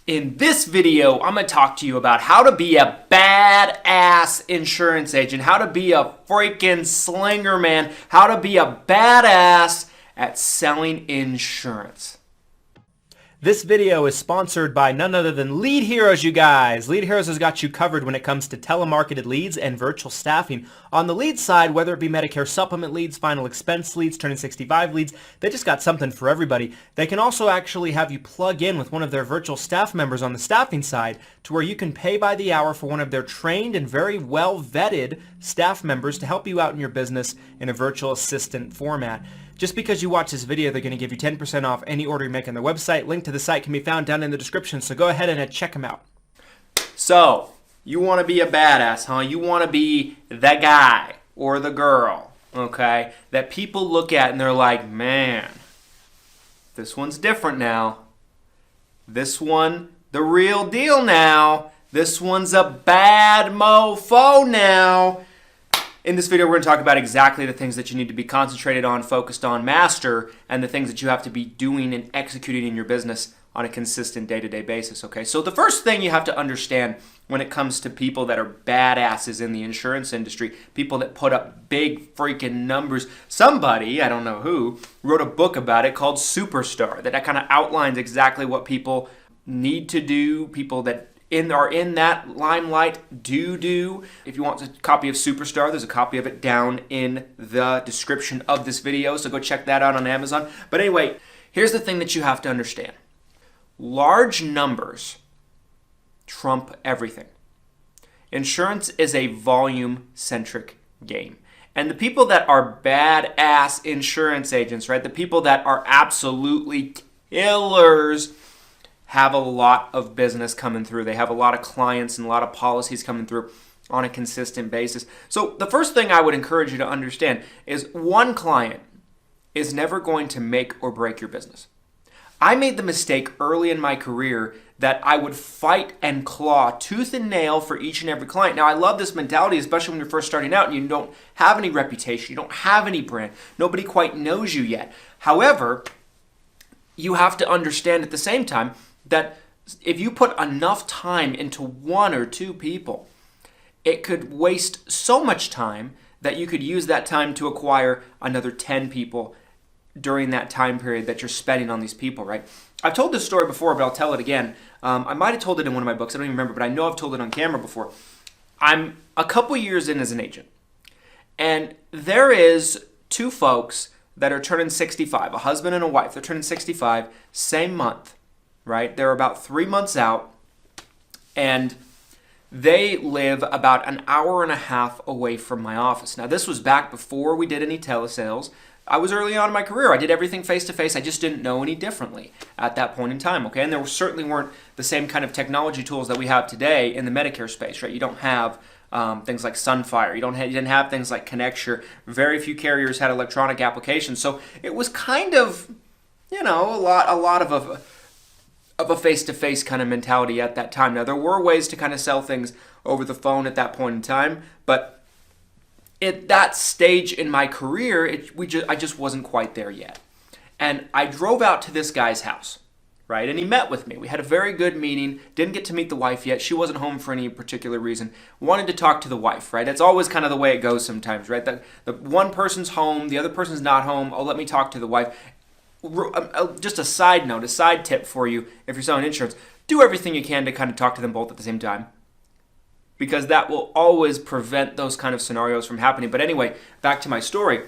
In this video, I'm going to talk to you about how to be a badass insurance agent, how to be a freaking slinger man, how to be a badass at selling insurance. This video is sponsored by none other than Lead Heroes, you guys. Lead Heroes has got you covered when it comes to telemarketed leads and virtual staffing. On the lead side, whether it be Medicare supplement leads, final expense leads, turning 65 leads, they just got something for everybody. They can also actually have you plug in with one of their virtual staff members on the staffing side to where you can pay by the hour for one of their trained and very well vetted staff members to help you out in your business in a virtual assistant format. Just because you watch this video, they're going to give you 10% off any order you make on their website. Link to the site can be found down in the description, so go ahead and check them out. So, you want to be a badass, huh? You want to be the guy or the girl, okay, that people look at and they're like, man, this one's different now. This one, the real deal now. This one's a bad mofo now. In this video, we're going to talk about exactly the things that you need to be concentrated on, focused on, master, and the things that you have to be doing and executing in your business on a consistent day-to-day basis, okay? So the first thing you have to understand when it comes to people that are badasses in the insurance industry, people that put up big freaking numbers, somebody, I don't know who, wrote a book about it called Superstar that kind of outlines exactly what people need to do, people that are in that limelight do. If you want a copy of Superstar, there's a copy of it down in the description of this video, so go check that out on Amazon. But anyway, here's the thing that you have to understand. Large numbers trump everything. Insurance is a volume-centric game. And the people that are badass insurance agents, right, the people that are absolutely killers, have a lot of business coming through. They have a lot of clients and a lot of policies coming through on a consistent basis. So the first thing I would encourage you to understand is one client is never going to make or break your business. I made the mistake early in my career that I would fight and claw tooth and nail for each and every client. Now, I love this mentality, especially when you're first starting out and you don't have any reputation, you don't have any brand, nobody quite knows you yet. However, you have to understand at the same time that if you put enough time into one or two people, it could waste so much time that you could use that time to acquire another 10 people during that time period that you're spending on these people, right? I've told this story before, but I'll tell it again. I might have told it in one of my books. I don't even remember, but I know I've told it on camera before. I'm a couple years in as an agent, and there is two folks that are turning 65, a husband and a wife. They're turning 65, same month. Right? They're about 3 months out, and they live about an hour and a half away from my office. Now, this was back before we did any telesales. I was early on in my career. I did everything face-to-face. I just didn't know any differently at that point in time, okay? And there certainly weren't the same kind of technology tools that we have today in the Medicare space, right? You don't have things like Sunfire. You didn't have things like Connecture. Very few carriers had electronic applications. So it was kind of, a lot of a face-to-face kind of mentality at that time. Now, there were ways to kind of sell things over the phone at that point in time, but at that stage in my career, I just wasn't quite there yet. And I drove out to this guy's house, right? And he met with me. We had a very good meeting. Didn't get to meet the wife yet. She wasn't home for any particular reason. Wanted to talk to the wife, right? That's always kind of the way it goes sometimes, right? The one person's home, the other person's not home. Oh, let me talk to the wife. Just a side note, a side tip for you if you're selling insurance, do everything you can to kind of talk to them both at the same time, because that will always prevent those kind of scenarios from happening. But anyway, back to my story.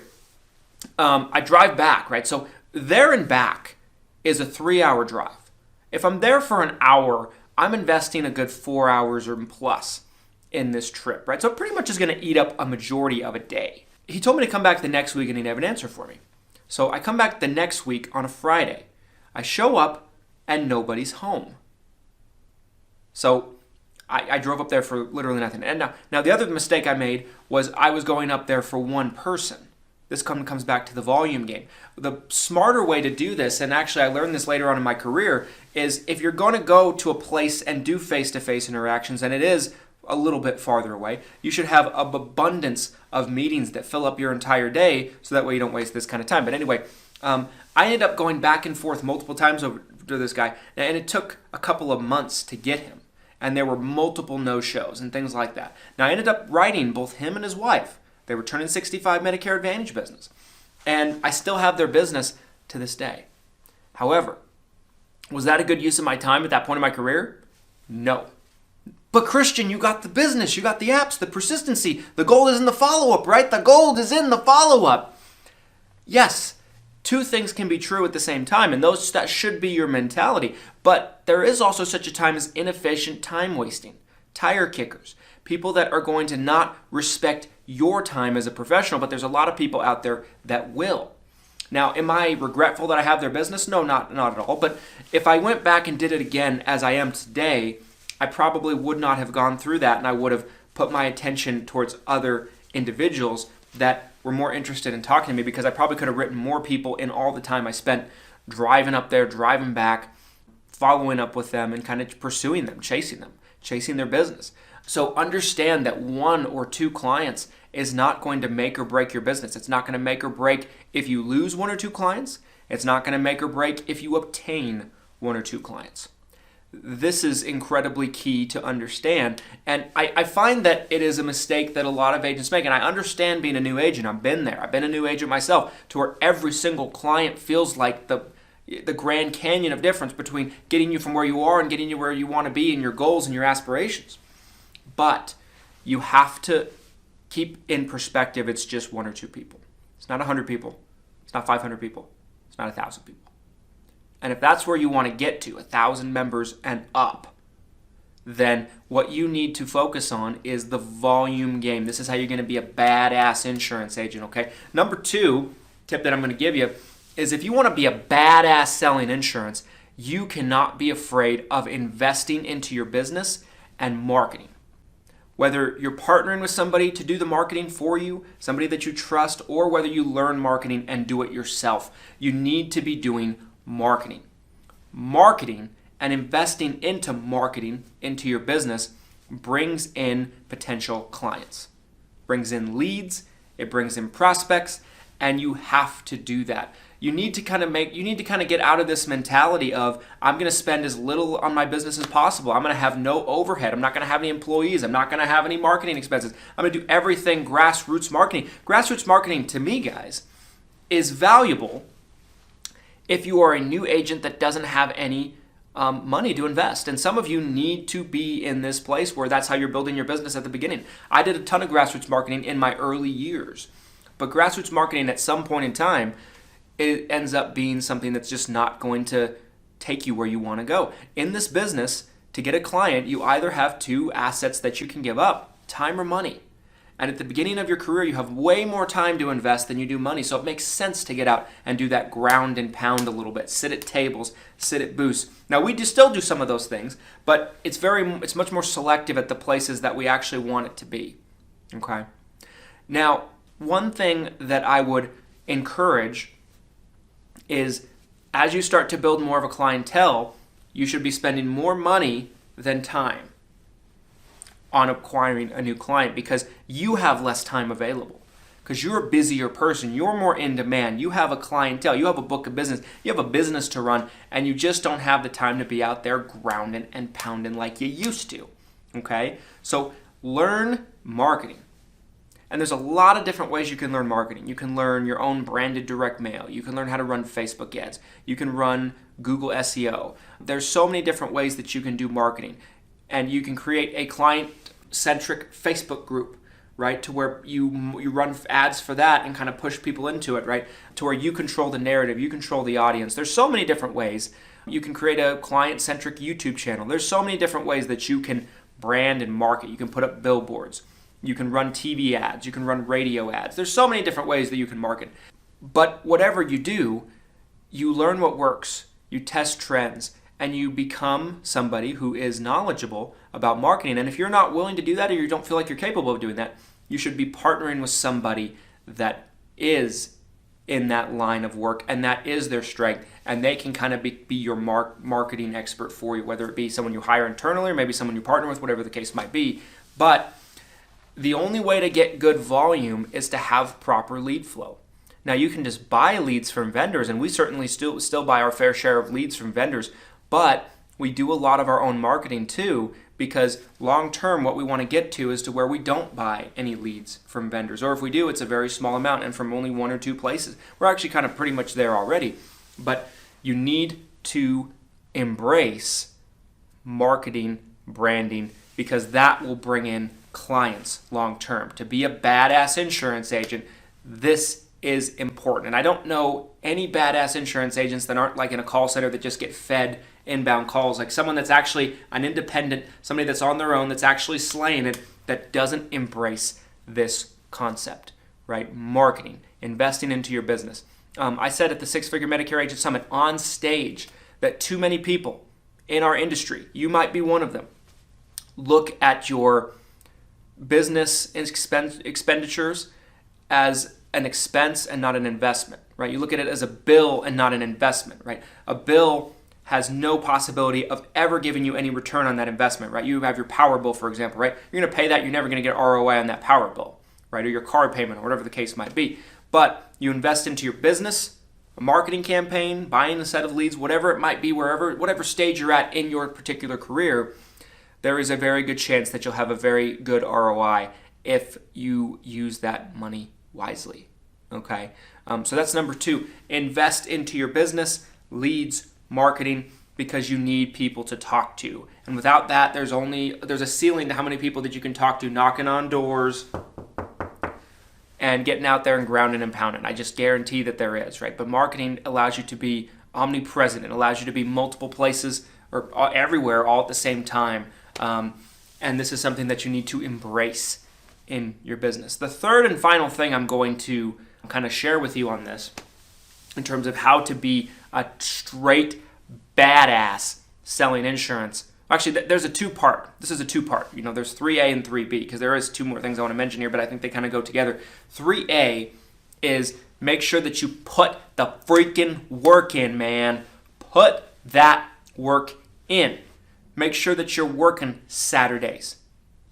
I drive back, right? So there and back is a 3-hour drive. If I'm there for an hour, I'm investing a good 4 hours or plus in this trip, right? So it pretty much is going to eat up a majority of a day. He told me to come back the next week and he'd have an answer for me. So I come back the next week on a Friday. I show up and nobody's home. So I drove up there for literally nothing. And now the other mistake I made was I was going up there for one person. This comes back to the volume game. The smarter way to do this, and actually I learned this later on in my career, is if you're going to go to a place and do face-to-face interactions, and it is a little bit farther away, you should have an abundance of meetings that fill up your entire day so that way you don't waste this kind of time. But anyway, I ended up going back and forth multiple times over this guy, and it took a couple of months to get him. And there were multiple no-shows and things like that. Now, I ended up writing both him and his wife. They were turning 65 Medicare Advantage business. And I still have their business to this day. However, was that a good use of my time at that point in my career? No. But Christian, you got the business, you got the apps, the persistency. The gold is in the follow-up, right? The gold is in the follow-up. Yes, two things can be true at the same time, and that should be your mentality. But there is also such a time as inefficient time wasting, tire kickers, people that are going to not respect your time as a professional, but there's a lot of people out there that will. Now, am I regretful that I have their business? No, not at all. But if I went back and did it again as I am today, I probably would not have gone through that, and I would have put my attention towards other individuals that were more interested in talking to me, because I probably could have written more people in all the time I spent driving up there, driving back, following up with them, and kind of pursuing them, chasing their business. So understand that one or two clients is not going to make or break your business. It's not going to make or break if you lose one or two clients. It's not going to make or break if you obtain one or two clients. This is incredibly key to understand. And I find that it is a mistake that a lot of agents make. And I understand being a new agent. I've been there. I've been a new agent myself, to where every single client feels like the Grand Canyon of difference between getting you from where you are and getting you where you want to be, and your goals and your aspirations. But you have to keep in perspective, it's just one or two people. It's not 100 people. It's not 500 people. It's not 1,000 people. And if that's where you want to get to, 1,000 members and up, then what you need to focus on is the volume game. This is how you're going to be a badass insurance agent, okay? Number 2 tip that I'm going to give you is, if you want to be a badass selling insurance, you cannot be afraid of investing into your business and marketing. Whether you're partnering with somebody to do the marketing for you, somebody that you trust, or whether you learn marketing and do it yourself, you need to be doing marketing. Marketing and investing into marketing into your business brings in potential clients, brings in leads, it brings in prospects, and you have to do that. You need to kind of get out of this mentality of, I'm going to spend as little on my business as possible. I'm going to have no overhead. I'm not going to have any employees. I'm not going to have any marketing expenses. I'm going to do everything grassroots marketing. Grassroots marketing, to me, guys, is valuable if you are a new agent that doesn't have any money to invest. And some of you need to be in this place where that's how you're building your business at the beginning. I did a ton of grassroots marketing in my early years. But grassroots marketing at some point in time, it ends up being something that's just not going to take you where you want to go. In this business, to get a client, you either have two assets that you can give up, time or money. And at the beginning of your career, you have way more time to invest than you do money. So it makes sense to get out and do that ground and pound a little bit, sit at tables, sit at booths. Now, we still do some of those things, but it's much more selective at the places that we actually want it to be. Okay? Now, one thing that I would encourage is, as you start to build more of a clientele, you should be spending more money than time on acquiring a new client, because you have less time available. Because you're a busier person, you're more in demand, you have a clientele, you have a book of business, you have a business to run, and you just don't have the time to be out there grounding and pounding like you used to. Okay? So learn marketing. And there's a lot of different ways you can learn marketing. You can learn your own branded direct mail. You can learn how to run Facebook ads. You can run Google SEO. There's so many different ways that you can do marketing. And you can create a client-centric Facebook group, right, to where you run ads for that and kind of push people into it, right, to where you control the narrative, you control the audience. There's so many different ways. You can create a client-centric YouTube channel. There's so many different ways that you can brand and market. You can put up billboards. You can run TV ads. You can run radio ads. There's so many different ways that you can market. But whatever you do, you learn what works. You test trends. And you become somebody who is knowledgeable about marketing. And if you're not willing to do that, or you don't feel like you're capable of doing that, you should be partnering with somebody that is in that line of work, and that is their strength. And they can kind of be your marketing expert for you, whether it be someone you hire internally or maybe someone you partner with, whatever the case might be. But the only way to get good volume is to have proper lead flow. Now, you can just buy leads from vendors, and we certainly still buy our fair share of leads from vendors, but we do a lot of our own marketing too, because long term, what we want to get to is to where we don't buy any leads from vendors, or if we do, it's a very small amount and from only one or two places. We're actually kind of pretty much there already, but you need to embrace marketing, branding, because that will bring in clients long term. To be a badass insurance agent, this is important. And I don't know any badass insurance agents that aren't like in a call center that just get fed inbound calls, like someone that's actually an independent, somebody that's on their own, that's actually slaying it, that doesn't embrace this concept, right? Marketing, investing into your business. I said at the Six Figure Medicare Agent Summit on stage that too many people in our industry, you might be one of them, look at your business expenditures as an expense and not an investment, right? You look at it as a bill and not an investment, right? A bill has no possibility of ever giving you any return on that investment, right? You have your power bill, for example, right? You're going to pay that. You're never going to get ROI on that power bill, right? Or your card payment or whatever the case might be. But you invest into your business, a marketing campaign, buying a set of leads, whatever it might be, whatever stage you're at in your particular career, there is a very good chance that you'll have a very good ROI if you use that money wisely, okay? So that's number 2. Invest into your business, leads, marketing, because you need people to talk to. And without that, there's a ceiling to how many people that you can talk to, knocking on doors and getting out there and grounding and pounding. I just guarantee that there is, right? But marketing allows you to be omnipresent. It allows you to be multiple places or everywhere all at the same time. And this is something that you need to embrace in your business. The third and final thing I'm going to kind of share with you on this, in terms of how to be a straight badass selling insurance. Actually, there's a two-part. This is a two-part. You know, there's 3A and 3B, because there is 2 more things I want to mention here, but I think they kind of go together. 3A is make sure that you put the freaking work in, man. Put that work in. Make sure that you're working Saturdays.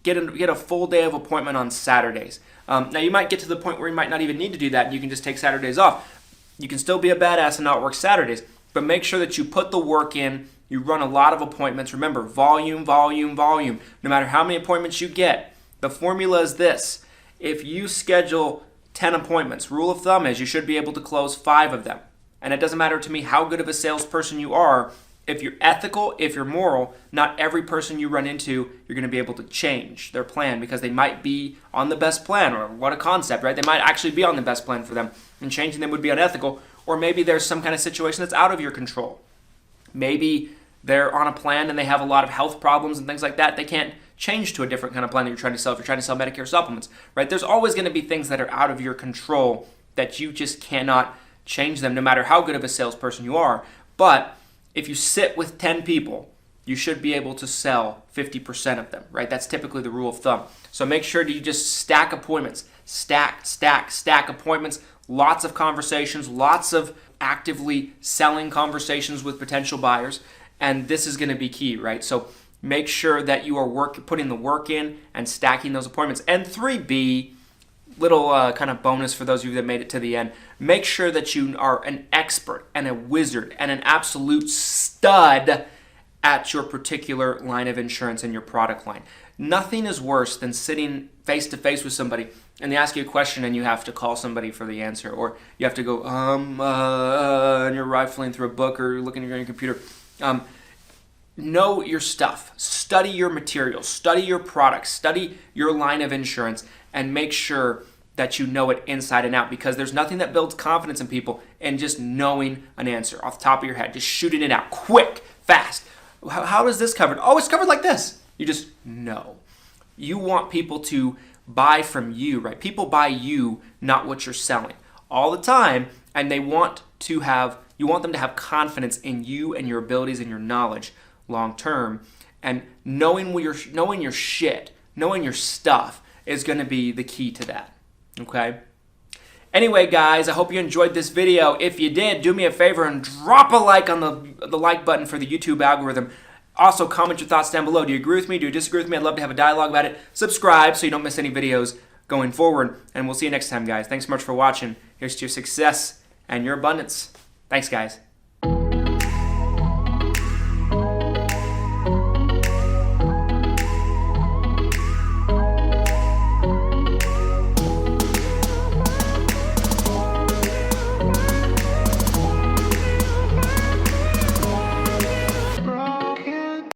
Get a full day of appointment on Saturdays. Now, you might get to the point where you might not even need to do that, and you can just take Saturdays off. You can still be a badass and not work Saturdays, but make sure that you put the work in. You run a lot of appointments. Remember, volume, volume, volume. No matter how many appointments you get, the formula is this. If you schedule 10 appointments, rule of thumb is you should be able to close 5 of them. And it doesn't matter to me how good of a salesperson you are. If you're ethical, if you're moral, not every person you run into, you're going to be able to change their plan, because they might be on the best plan, or what a concept, right? They might actually be on the best plan for them, and changing them would be unethical. Or maybe there's some kind of situation that's out of your control. Maybe they're on a plan and they have a lot of health problems and things like that. They can't change to a different kind of plan that you're trying to sell if you're trying to sell Medicare supplements, right? There's always going to be things that are out of your control that you just cannot change them, no matter how good of a salesperson you are. But if you sit with 10 people, you should be able to sell 50% of them, right? That's typically the rule of thumb. So make sure that you just stack appointments, stack appointments, lots of conversations, lots of actively selling conversations with potential buyers, and this is going to be key, right? So make sure that you are putting the work in and stacking those appointments. And 3B, little kind of bonus for those of you that made it to the end, make sure that you are an expert and a wizard and an absolute stud at your particular line of insurance and your product line. Nothing is worse than sitting face to face with somebody and they ask you a question and you have to call somebody for the answer, or you have to go, and you're rifling through a book or you're looking at your computer. Know your stuff. Study your materials. Study your products. Study your line of insurance, and make sure that you know it inside and out, because there's nothing that builds confidence in people and just knowing an answer off the top of your head, just shooting it out quick, fast. How is this covered? Oh, it's covered like this. You just know. You want people to buy from you, right? People buy you, not what you're selling, all the time, and you want them to have confidence in you and your abilities and your knowledge long term. And knowing your shit, knowing your stuff is going to be the key to that. Okay? Anyway, guys, I hope you enjoyed this video. If you did, do me a favor and drop a like on the like button for the YouTube algorithm. Also, comment your thoughts down below. Do you agree with me? Do you disagree with me? I'd love to have a dialogue about it. Subscribe so you don't miss any videos going forward. And we'll see you next time, guys. Thanks so much for watching. Here's to your success and your abundance. Thanks, guys.